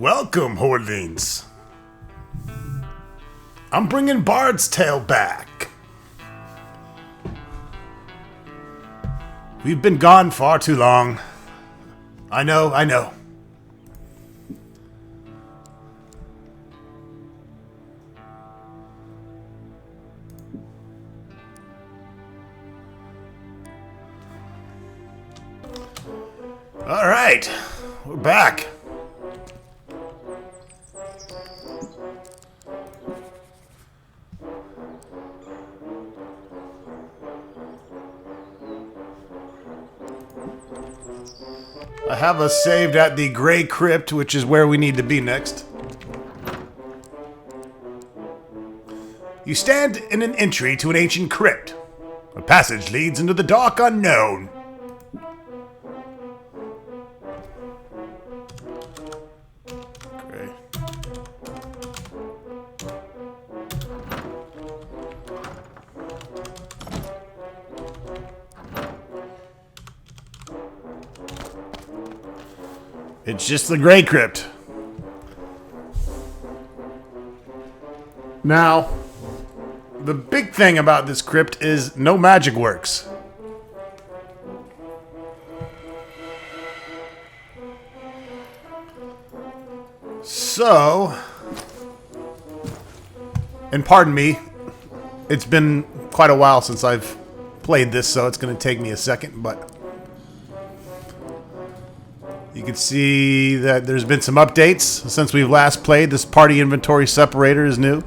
Welcome, Hordlings. I'm bringing Bard's Tale back. We've been gone far too long. I know. All right, we're back. I have us saved at the Grey Crypt, which is where we need to be next. You stand in an entry to an ancient crypt. A passage leads into the dark unknown. Okay. It's just the Grey Crypt. Now, the big thing about this crypt is no magic works. So, and pardon me, it's been quite a while since I've played this, so it's going to take me a second, but you can see that there's been some updates since we've last played. This party inventory separator is new.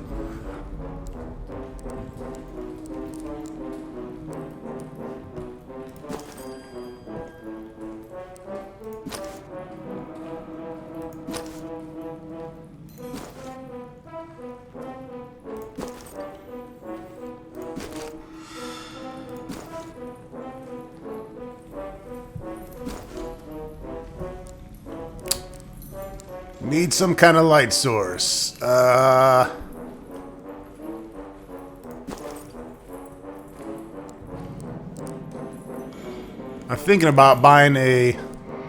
Need some kind of light source. I'm thinking about buying a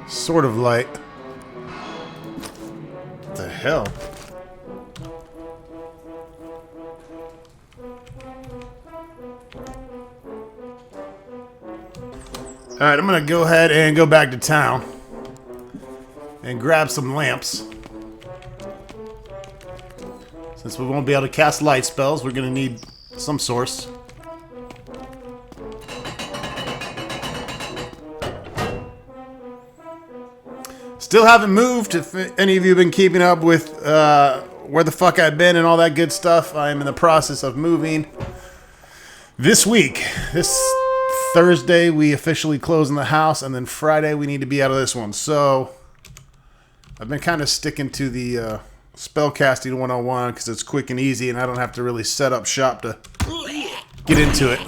sort of light. What the hell? Alright, I'm gonna go ahead and go back to town and grab some lamps. Since we won't be able to cast light spells, we're going to need some source. Still haven't moved. If any of you have been keeping up with where the fuck I've been and all that good stuff, I am in the process of moving. This week, this Thursday, we officially close in the house, and then Friday we need to be out of this one. So, I've been kind of sticking to the spellcasting 101 because it's quick and easy and I don't have to really set up shop to get into it.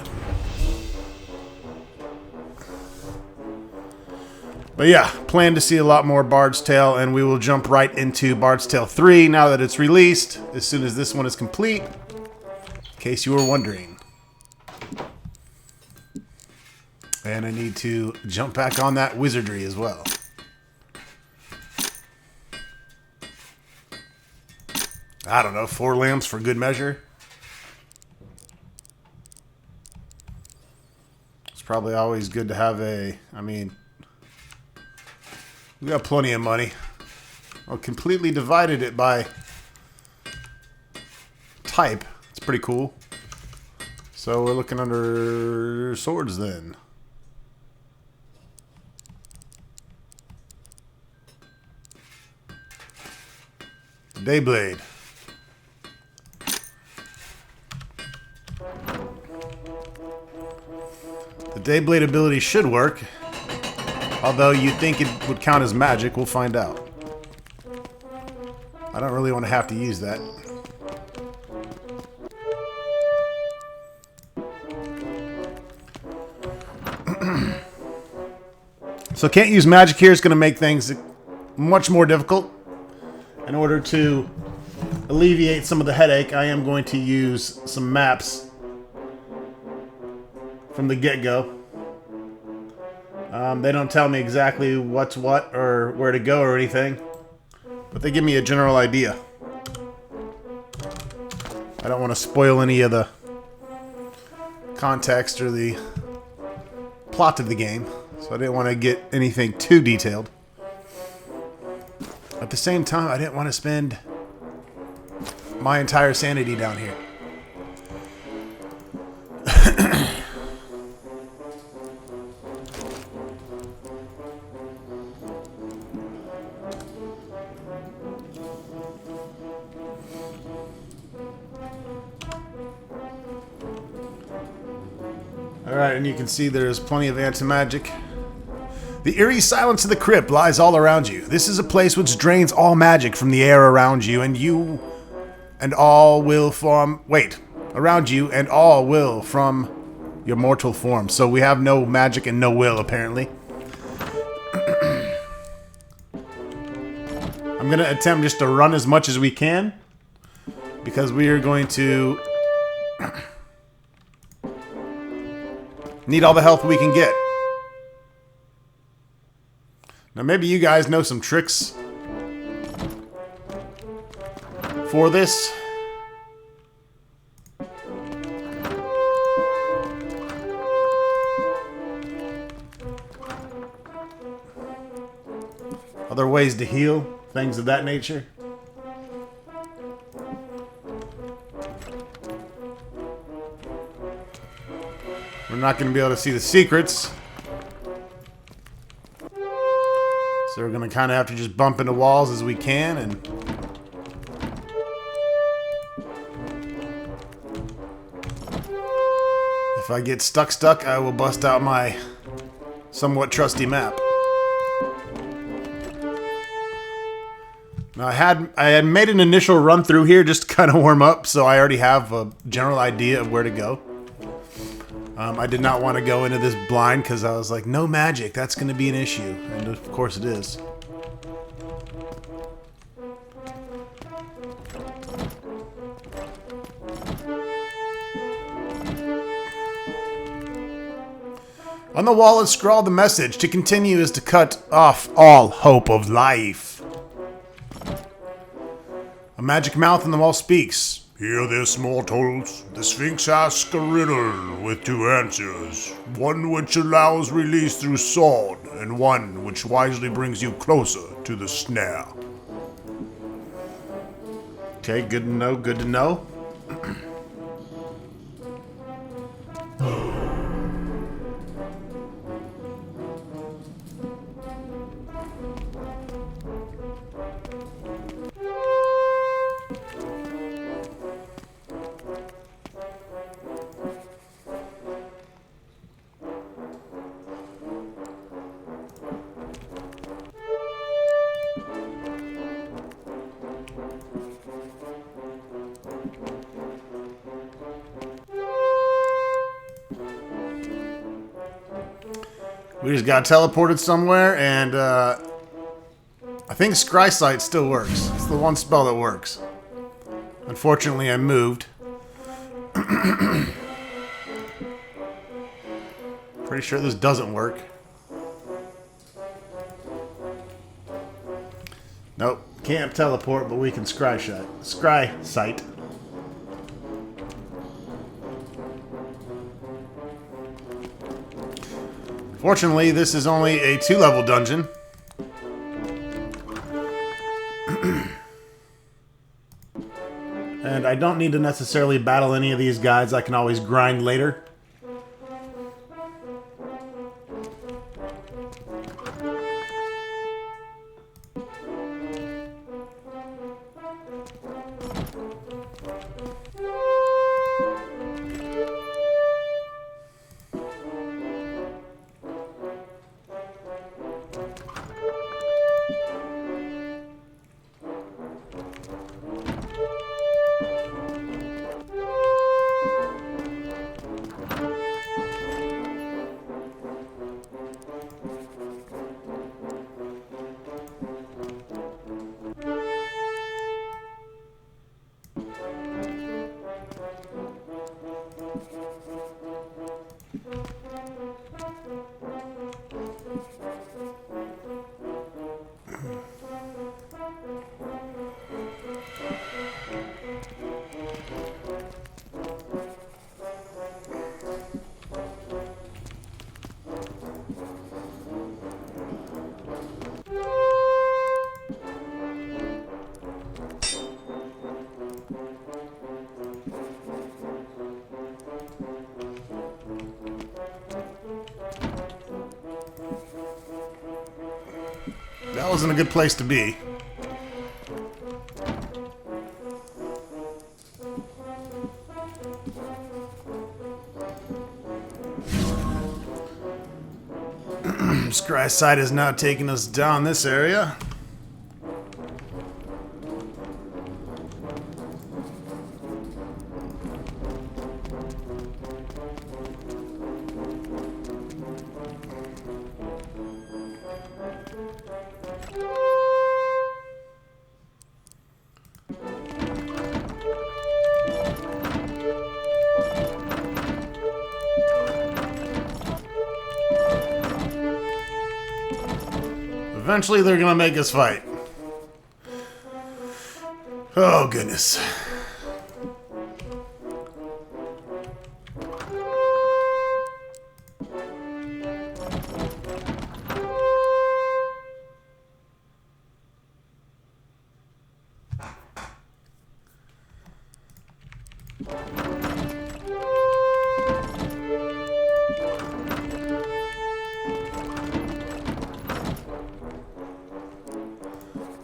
But yeah, plan to see a lot more Bard's Tale, and we will jump right into Bard's Tale 3 now that it's released, as soon as this one is complete, in case you were wondering. And I need to jump back on that wizardry as well. I don't know, 4 lamps for good measure. It's probably always good to have a, we got plenty of money. Well, completely divided it by type. It's pretty cool. So we're looking under swords then. Dayblade. The Dayblade ability should work, although you'd think it would count as magic. We'll find out. I don't really want to have to use that. So can't use magic here is going to make things much more difficult. In order to alleviate some of the headache, I am going to use some maps from the get-go. They don't tell me exactly what's what or where to go or anything. but they give me a general idea. I don't want to spoil any of the context or the plot of the game, so I didn't want to get anything too detailed. At the same time, I didn't want to spend my entire sanity down here. Alright, and you can see there's plenty of anti-magic. The eerie silence of the crypt lies all around you. This is a place which drains all magic from the air around you, and you and all will from... Wait. Around you, and all will from your mortal form. So we have no magic and no will, apparently. I'm going to attempt just to run as much as we can, because we are going to need all the health we can get. Now maybe you guys know some tricks for this. Other ways to heal, things of that nature. We're not going to be able to see the secrets. So we're going to kind of have to just bump into walls as we can, and if I get stuck, I will bust out my somewhat trusty map. Now I had made an initial run through here just to kind of warm up, so I already have a general idea of where to go. I did not want to go into this blind because I was like, no magic, that's going to be an issue. And of course it is. On the wall is scrawled the message: to continue is to cut off all hope of life. A magic mouth on the wall speaks. Hear this, mortals. The Sphinx asks a riddle with two answers. One which allows release through sword, and one which wisely brings you closer to the snare. Okay, good to know, good to know. We just got teleported somewhere, and I think Scry Sight still works. It's the one spell that works. Unfortunately, I moved. Pretty sure this doesn't work. Nope, can't teleport, but we can Scry Sight. Fortunately, this is only a 2-level dungeon. And I don't need to necessarily battle any of these guys. I can always grind later. That wasn't a good place to be. Scry side is now taking us down this area. Eventually, they're gonna make us fight. Oh, goodness.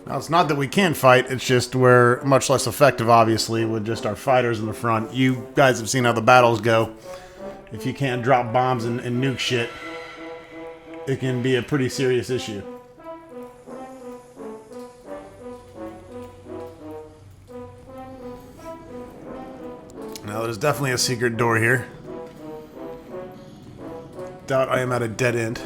Now, it's not that we can't fight, it's just we're much less effective, obviously, with just our fighters in the front. You guys have seen how the battles go. If you can't drop bombs and nuke shit, it can be a pretty serious issue. Now, there's definitely a secret door here. Doubt I am at a dead end.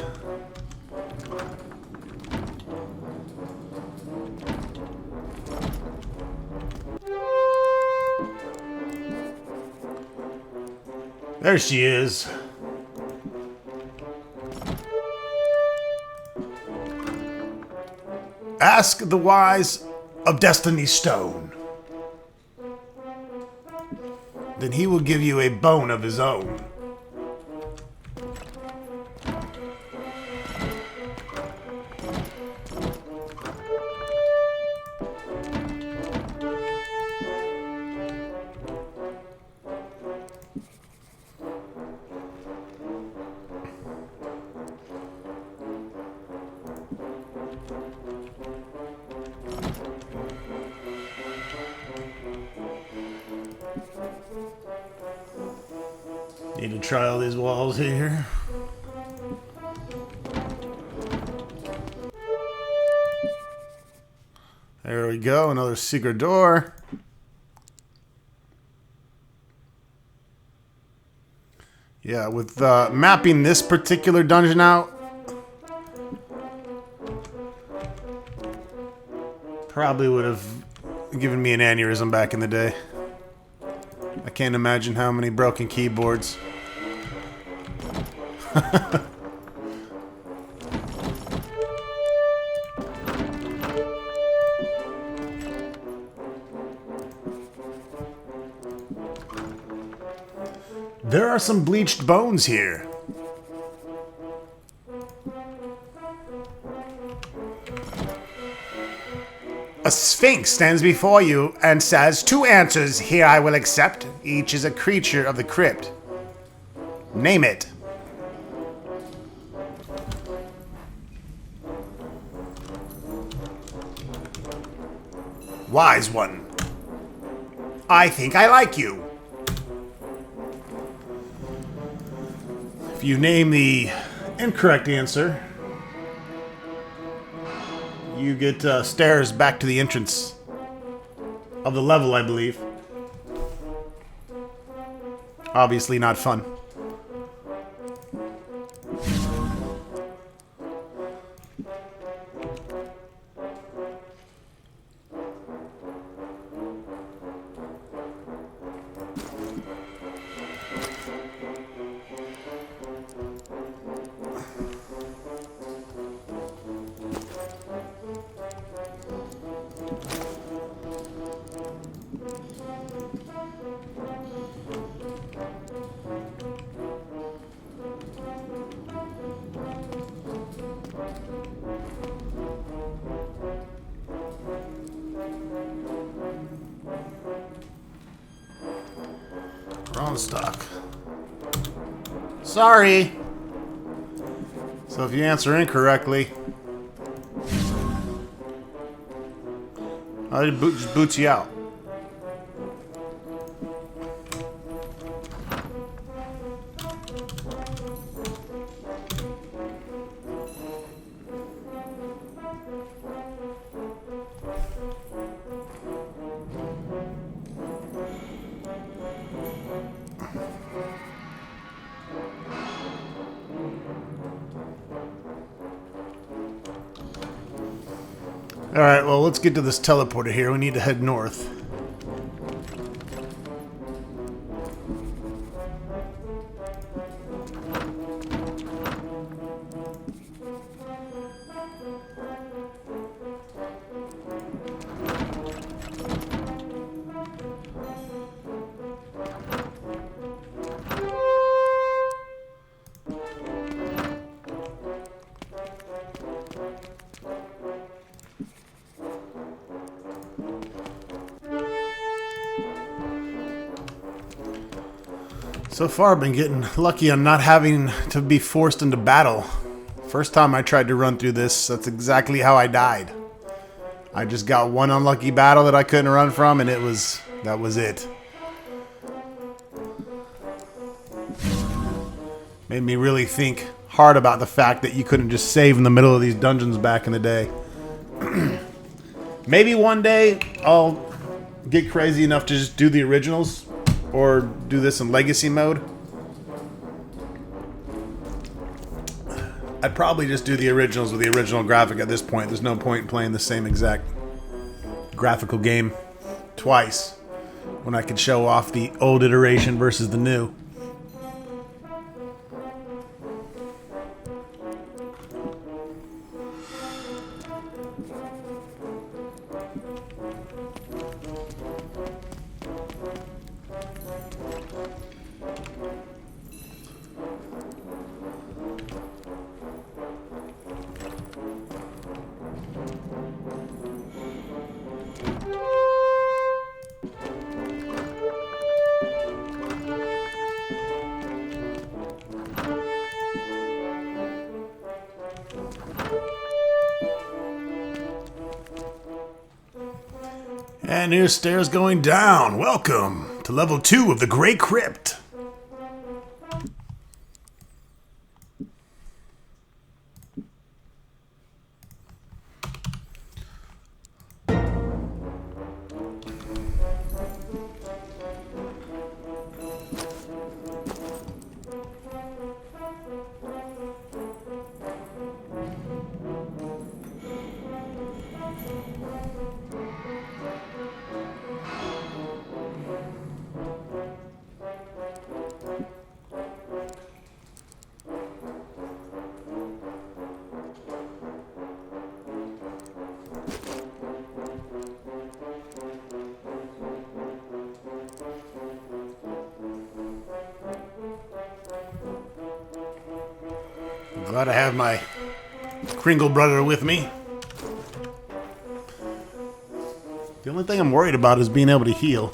There she is. Ask the wise of Destiny's Stone. Then he will give you a bone of his own. Need to try all these walls here. There we go, another secret door. Yeah, with mapping this particular dungeon out, probably would have given me an aneurysm back in the day. I can't imagine how many broken keyboards. There are some bleached bones here. A sphinx stands before you and says, "Two answers here I will accept. Each is a creature of the crypt. Name it." Wise one. I think I like you. If you name the incorrect answer, you get stairs back to the entrance of the level, I believe. Obviously not fun. Wrong stock. Sorry. So if you answer incorrectly, It just boots you out. Alright, well, let's get to this teleporter here. We need to head north. So far, I've been getting lucky on not having to be forced into battle. First time I tried to run through this, that's exactly how I died. I just got one unlucky battle that I couldn't run from, and that was it. Made me really think hard about the fact that you couldn't just save in the middle of these dungeons back in the day. Maybe one day I'll get crazy enough to just do the originals. Or do this in legacy mode. I'd probably just do the originals with the original graphic at this point. There's no point in playing the same exact graphical game twice when I could show off the old iteration versus the new. And here's stairs going down. Welcome to level 2 of the Grey Crypt. Glad I have my Kringle brother with me. The only thing I'm worried about is being able to heal.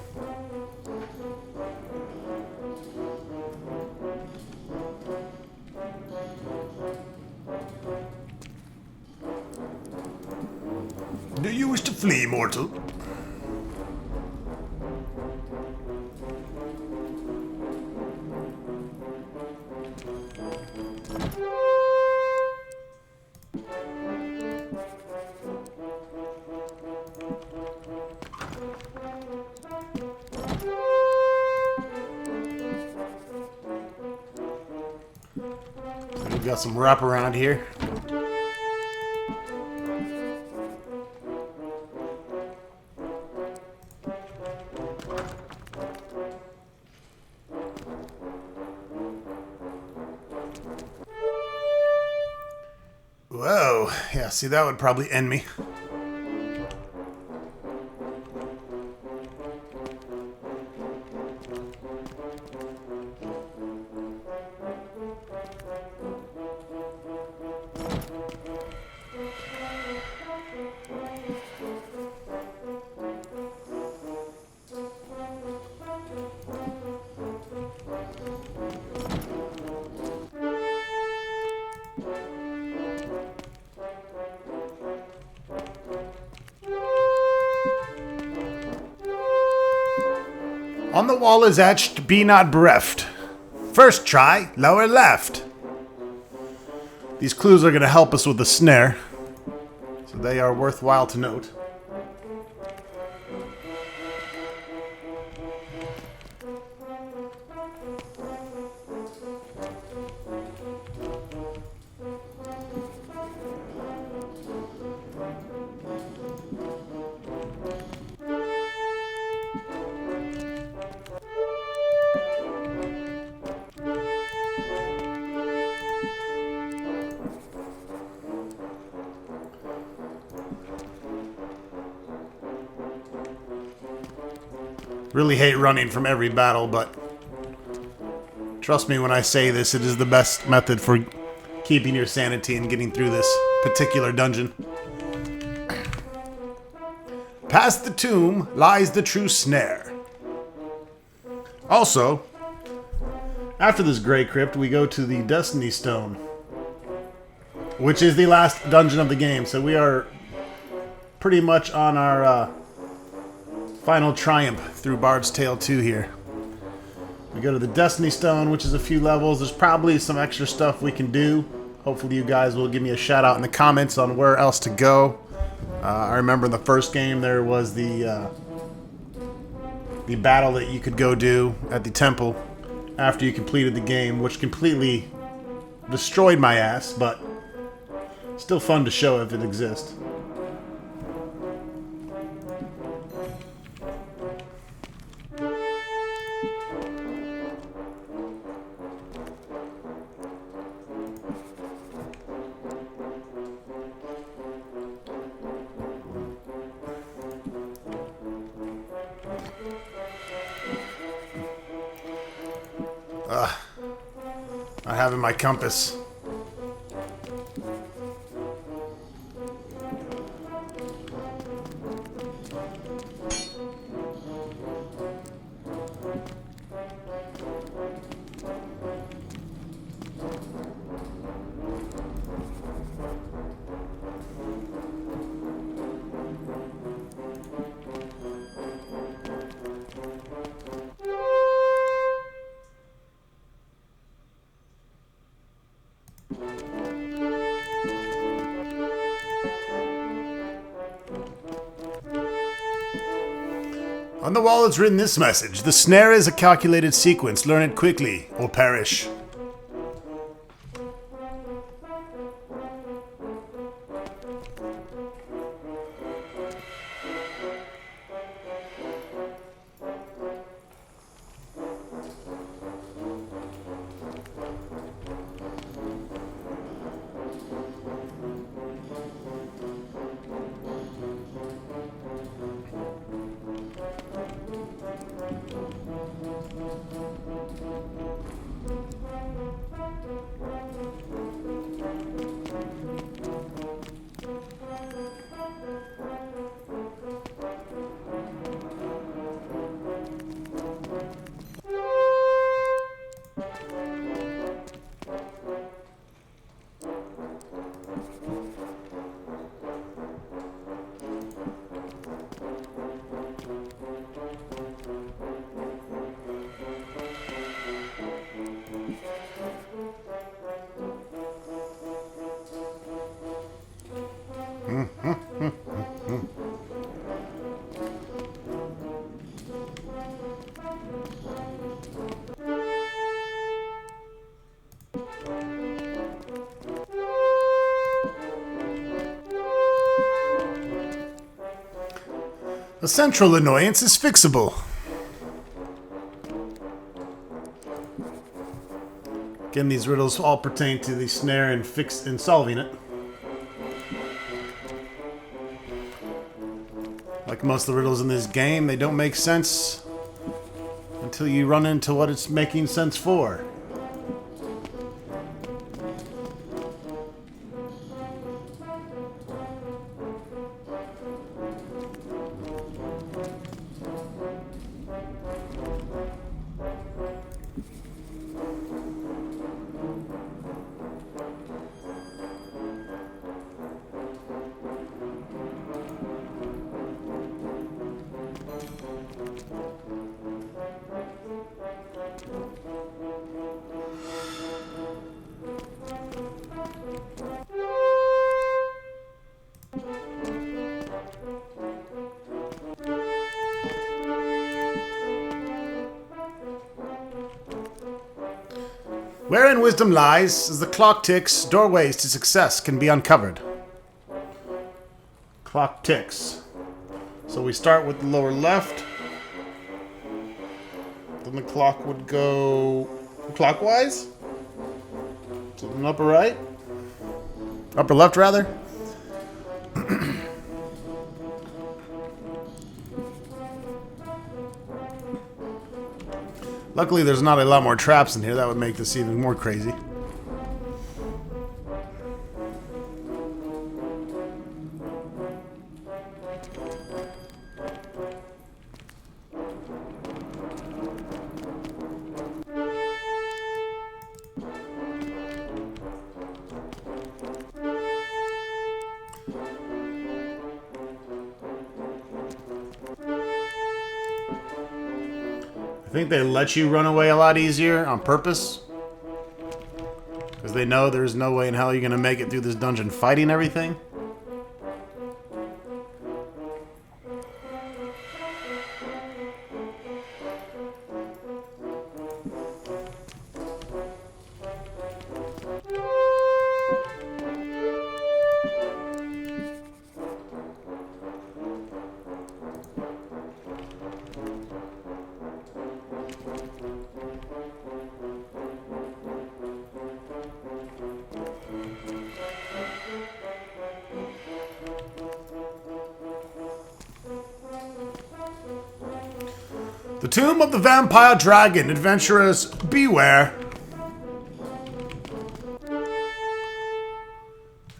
Do you wish to flee, mortal? We've got some wraparound here. Whoa, yeah, see, that would probably end me. On the wall is etched, "Be not bereft." First try, lower left. These clues are going to help us with the snare, so they are worthwhile to note. Really hate running from every battle, but trust me when I say this, it is the best method for keeping your sanity and getting through this particular dungeon. Past the tomb lies the true snare. Also, after this Grey Crypt, we go to the Destiny Stone, which is the last dungeon of the game, so we are pretty much on our final triumph through Bard's Tale 2 here. We go to the Destiny Stone, which is a few levels. There's probably some extra stuff we can do. Hopefully you guys will give me a shout out in the comments on where else to go. I remember in the first game there was the battle that you could go do at the temple after you completed the game, which completely destroyed my ass, but still fun to show if it exists. Not having my compass. On the wall is written this message: "The snare is a calculated sequence. Learn it quickly or perish." The central annoyance is fixable. Again, these riddles all pertain to the snare and solving it. Like most of the riddles in this game, they don't make sense until you run into what it's making sense for. Wherein wisdom lies, as the clock ticks, doorways to success can be uncovered. Clock ticks. So we start with the lower left. Then the clock would go clockwise. To the upper right. Upper left, rather. Luckily, there's not a lot more traps in here. That would make this even more crazy. I think they let you run away a lot easier on purpose. Because they know there's no way in hell you're going to make it through this dungeon fighting everything. The Tomb of the Vampire Dragon. Adventurers, beware.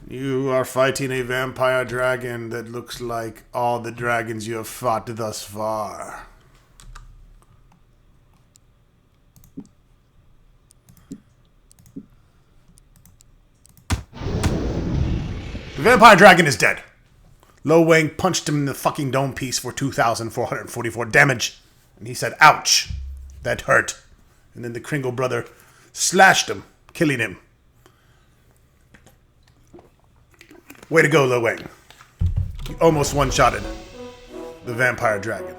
You are fighting a vampire dragon that looks like all the dragons you have fought thus far. The vampire dragon is dead. Lo Wang punched him in the fucking dome piece for 2,444 damage. And he said, ouch, that hurt. And then the Kringle brother slashed him, killing him. Way to go, Lo Wang. You almost one-shotted the vampire dragon.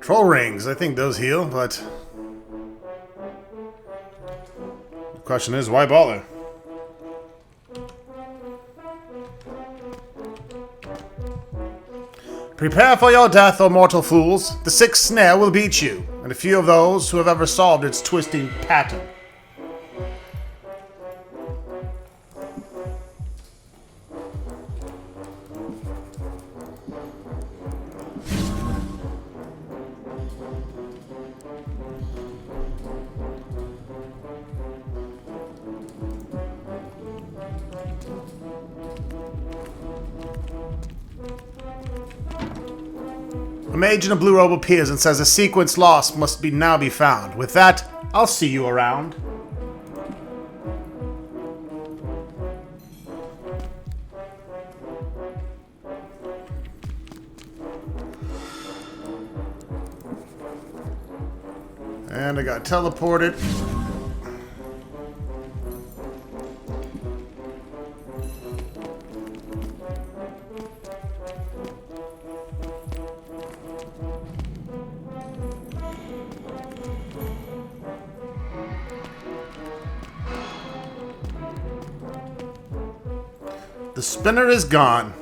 Troll rings, I think those heal, but the question is, why bother? Prepare for your death, O mortal fools. The sixth snare will beat you, and a few of those who have ever solved its twisting pattern. A mage in a blue robe appears and says a sequence lost must now be found. With that, I'll see you around. And I got teleported. The spinner is gone.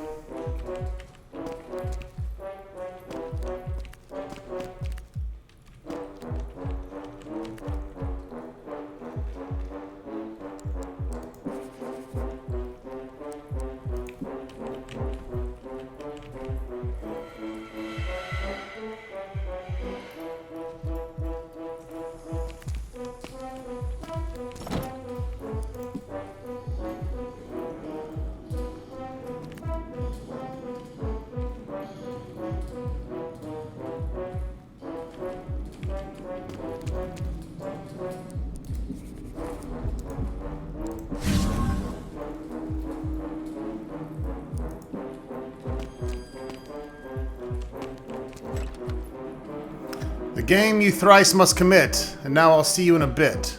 The game you thrice must commit, and now I'll see you in a bit.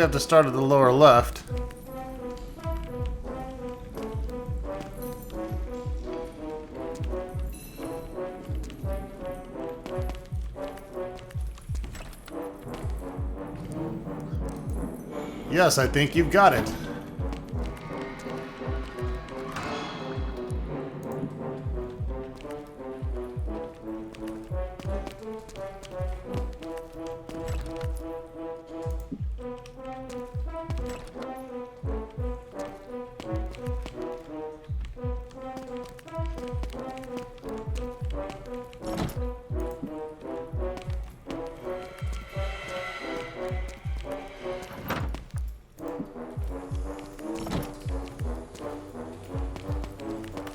have to start at the lower left. Yes, I think you've got it.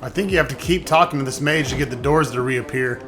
I think you have to keep talking to this mage to get the doors to reappear.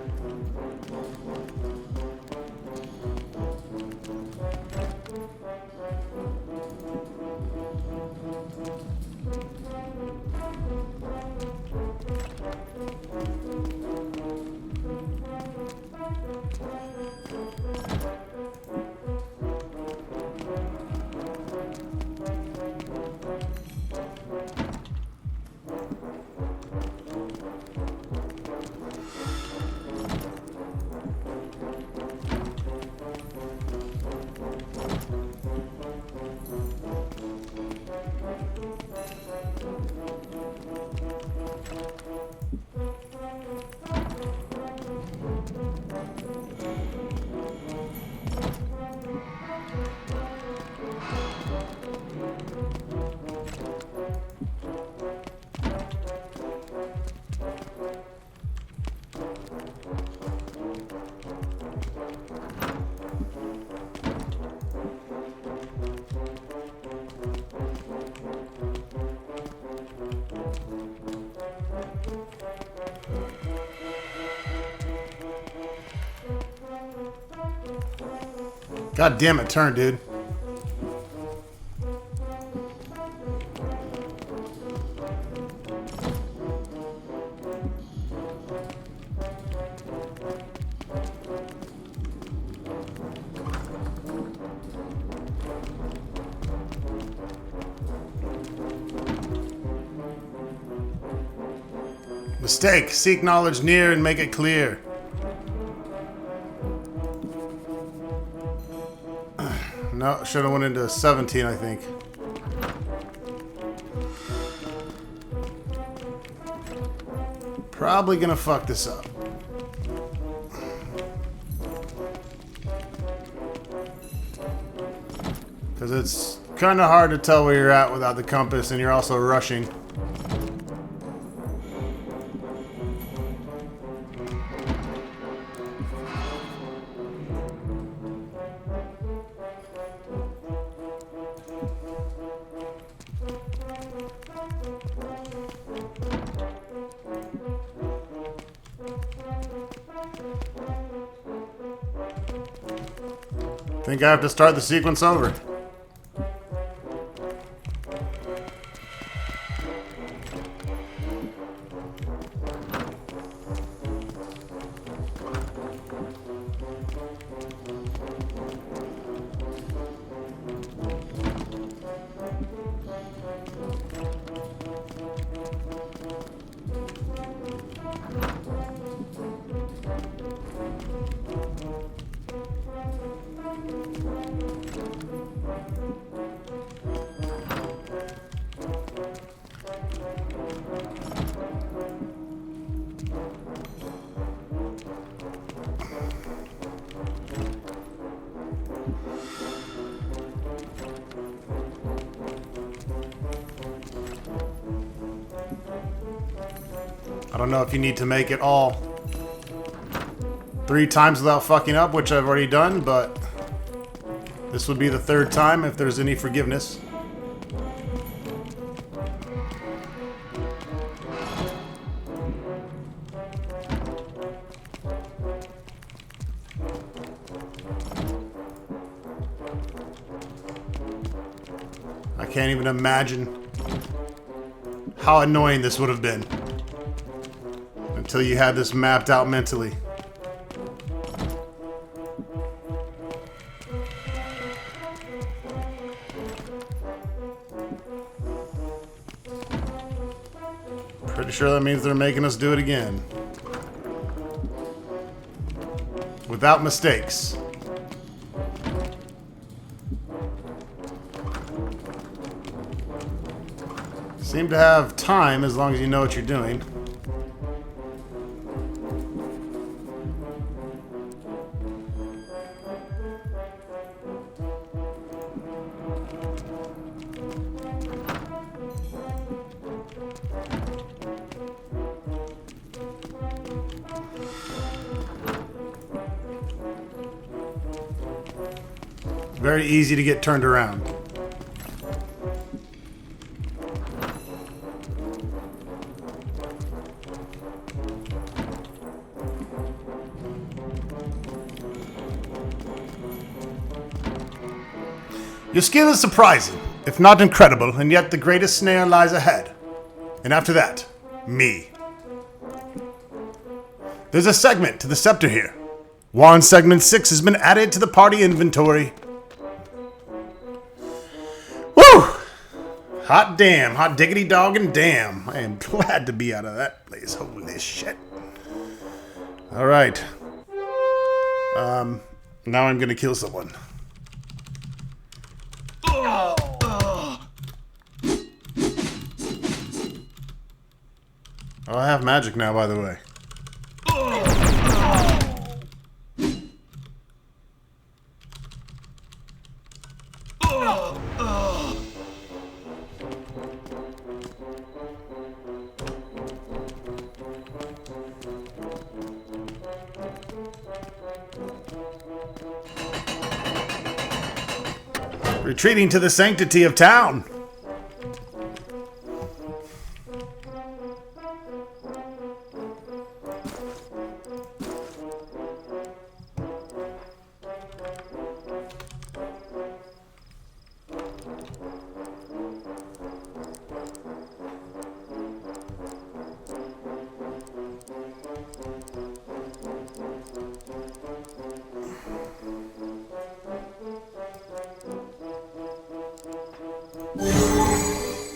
God damn it, turn, dude. Mistake. Seek knowledge near and make it clear. No, should have went into 17, I think. Probably gonna fuck this up. Because it's kind of hard to tell where you're at without the compass, and you're also rushing. Think I have to start the sequence over. I don't know if you need to make it all 3 times without fucking up, which I've already done, but this would be the 3rd time if there's any forgiveness. I can't even imagine how annoying this would have been until you had this mapped out mentally. Pretty sure that means they're making us do it again. Without mistakes. Seem to have time as long as you know what you're doing. Very easy to get turned around. Your skill is surprising, if not incredible, and yet the greatest snare lies ahead. And after that, me. There's a segment to the scepter here. Wand segment 6 has been added to the party inventory. Woo! Hot damn, hot diggity dog and damn. I am glad to be out of that place. Holy shit. Alright. Now I'm gonna kill someone. Oh, I have magic now, by the way. Retreating to the sanctity of town.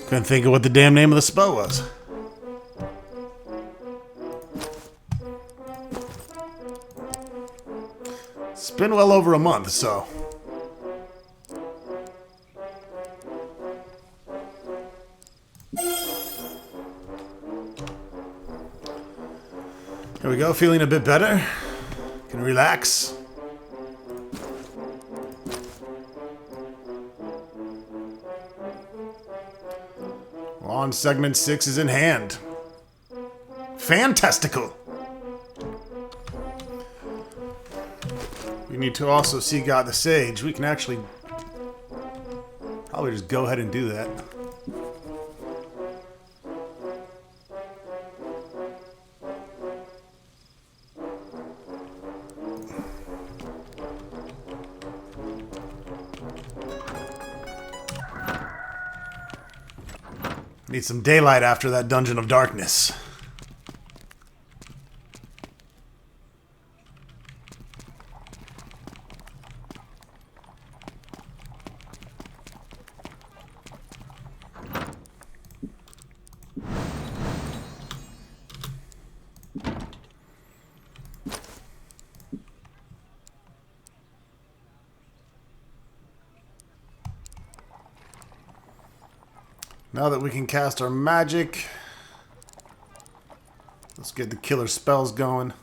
Couldn't think of what the damn name of the spell was. It's been well over a month, so. Here we go, feeling a bit better. Can relax. On segment 6 is in hand. Fantastical! We need to also seek out the sage. We can actually probably just go ahead and do that. Need some daylight after that dungeon of darkness. Now that we can cast our magic, let's get the killer spells going.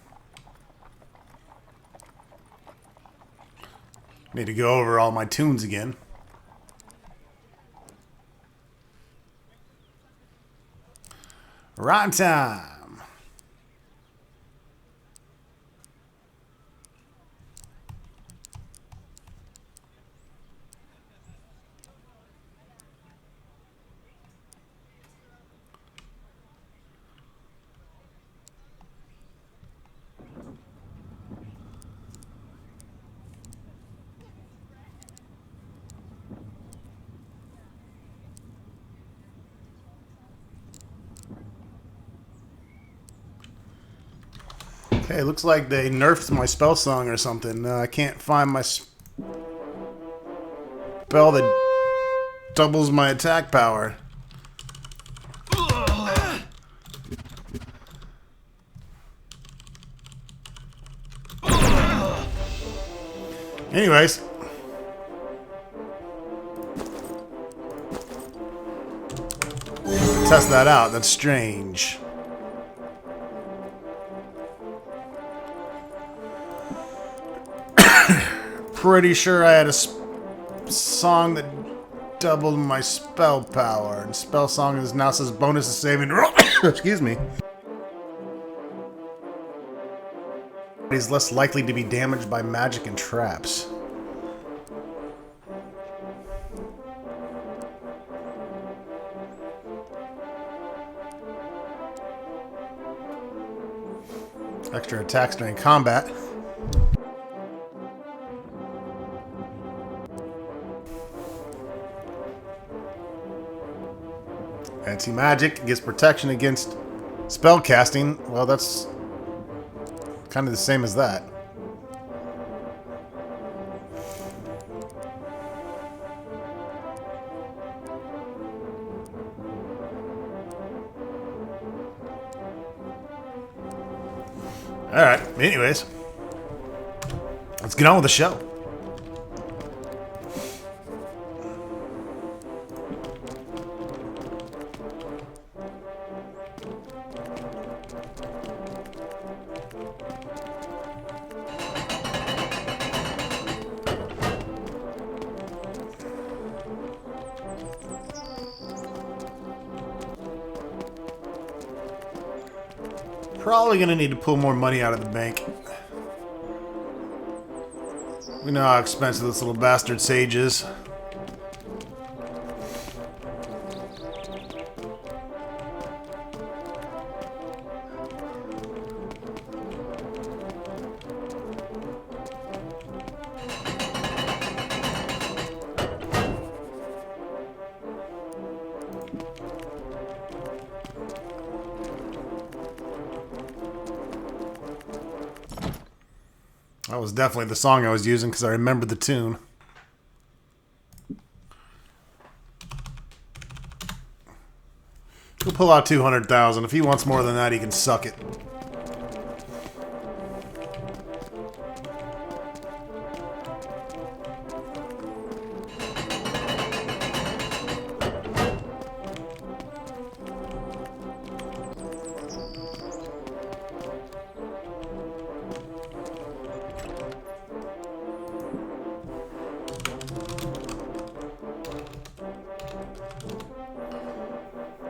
Need to go over all my tunes again. Right time. Okay, looks like they nerfed my spell song or something. I can't find my spell that doubles my attack power. Anyways. Test that out. That's strange. Pretty sure I had a song that doubled my spell power. And spell song is now says bonus to saving. Excuse me. He's less likely to be damaged by magic and traps. Extra attacks during combat. Anti-magic gives protection against spell casting. Well, that's kind of the same as that. Alright, anyways. Let's get on with the show. Probably gonna need to pull more money out of the bank. We know how expensive this little bastard sage is. That was definitely the song I was using because I remembered the tune. He'll pull out 200,000. If he wants more than that, he can suck it.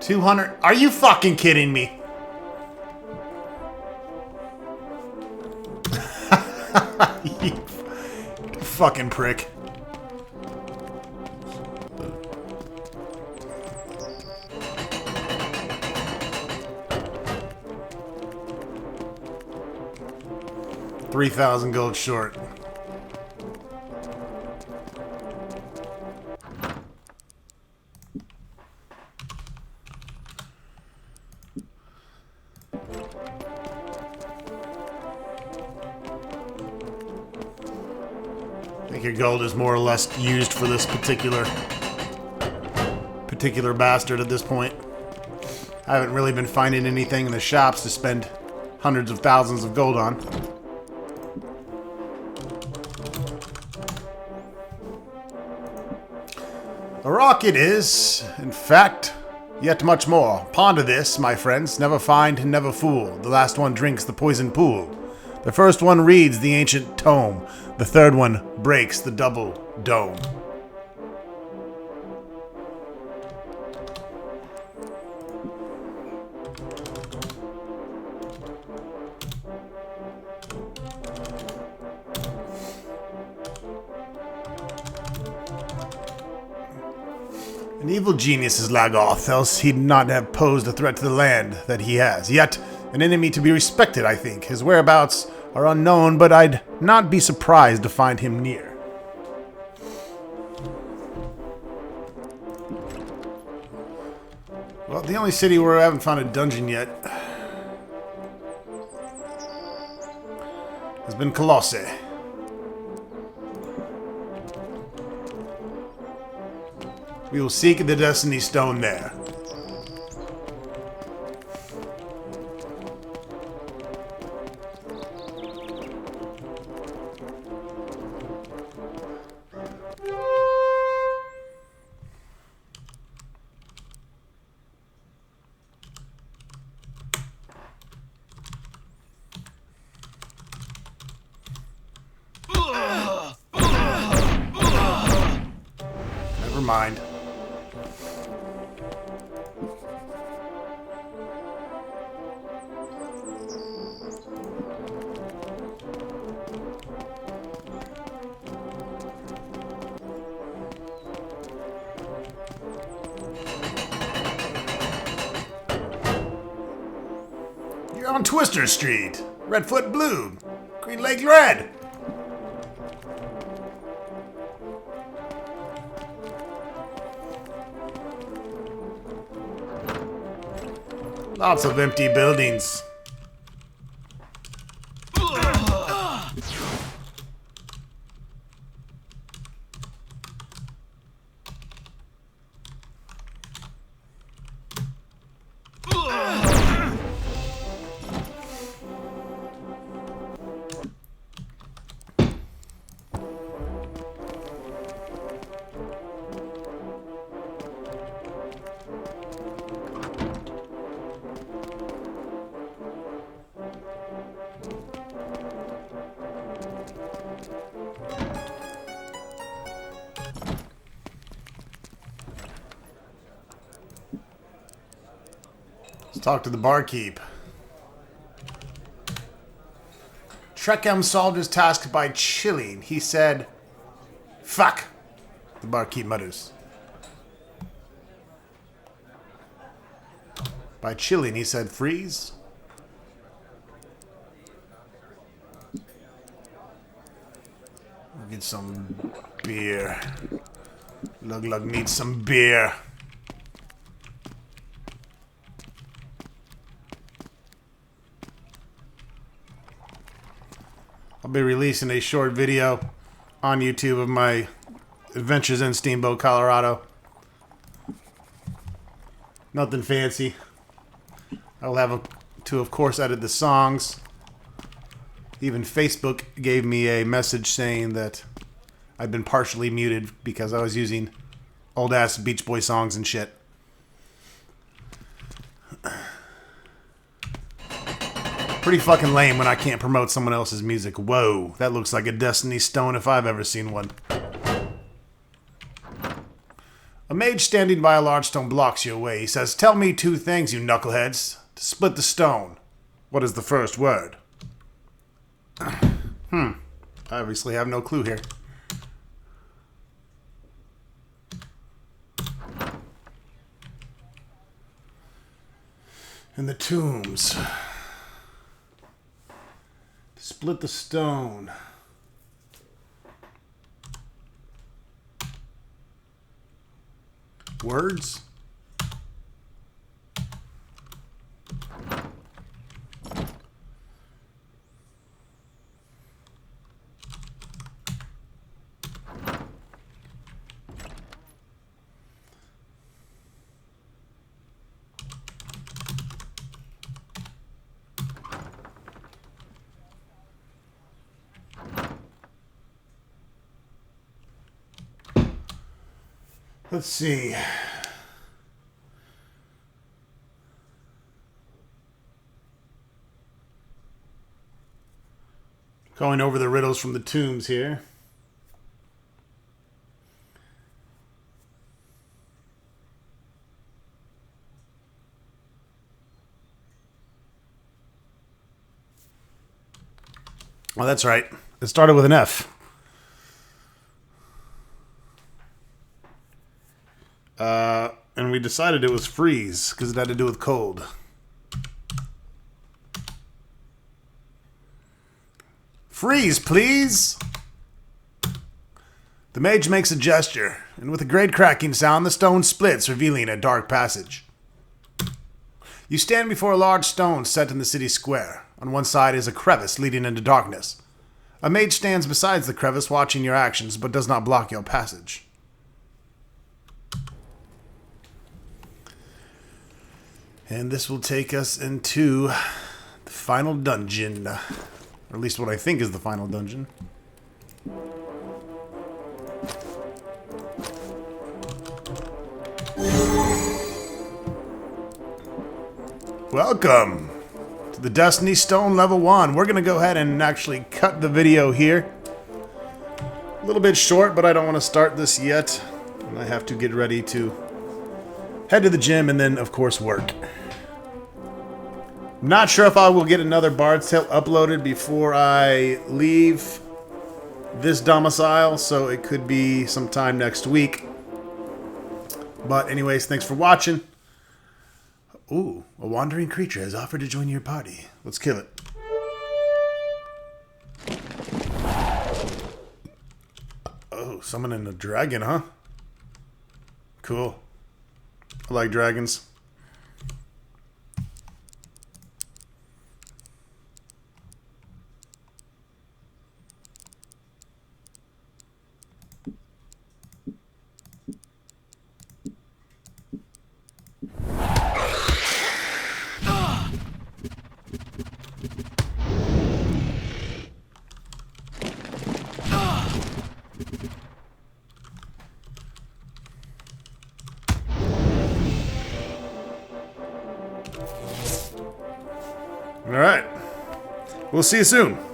$200. Are you fucking kidding me? You fucking prick. $3,000 gold short. I think your gold is more or less used for this particular bastard at this point. I haven't really been finding anything in the shops to spend hundreds of thousands of gold on. A rock it is, in fact, yet much more. Ponder this, my friends. Never find, never fool. The last one drinks the poison pool. The first one reads the ancient tome. The third one breaks the double dome. An evil genius is Lagoth, else he'd not have posed a threat to the land that he has. Yet, an enemy to be respected, I think. His whereabouts are unknown, but I'd not be surprised to find him near. Well, the only city where I haven't found a dungeon yet has been Colossae. We will seek the Destiny Stone there. mind. You're on Twister Street. Redfoot Blue. Green Lake Red. Lots of empty buildings. Talk to the barkeep. Treckham solved his task by chilling. He said, "Fuck," the barkeep mutters. By chilling, he said, "Freeze." I'll get some beer. Lug Lug needs some beer. I'll be releasing a short video on YouTube of my adventures in Steamboat, Colorado. Nothing fancy. I will have to, of course, edit the songs. Even Facebook gave me a message saying that I'd been partially muted because I was using old-ass Beach Boy songs and shit. Pretty fucking lame when I can't promote someone else's music. Whoa, that looks like a Destiny Stone if I've ever seen one. A mage standing by a large stone blocks you away. He says, "Tell me two things, you knuckleheads. To split the stone, what is the first word?" I obviously have no clue here. In the tombs. Split the stone. Words? Let's see. Going over the riddles from the tombs here. Oh, that's right. It started with an F. And we decided it was freeze because it had to do with cold. Freeze, please! The mage makes a gesture, and with a great cracking sound, the stone splits, revealing a dark passage. You stand before a large stone set in the city square. On one side is a crevice leading into darkness. A mage stands beside the crevice watching your actions, but does not block your passage. And this will take us into the final dungeon. Or at least what I think is the final dungeon. Welcome to the Destiny Stone Level 1. We're going to go ahead and actually cut the video here. A little bit short, but I don't want to start this yet. And I have to get ready to head to the gym and then, of course, work. Not sure if I will get another Bard's Tale uploaded before I leave this domicile, so it could be sometime next week. But anyways, thanks for watching. Ooh, a wandering creature has offered to join your party. Let's kill it. Oh, summoning a dragon, huh? Cool. I like dragons. All right. We'll see you soon.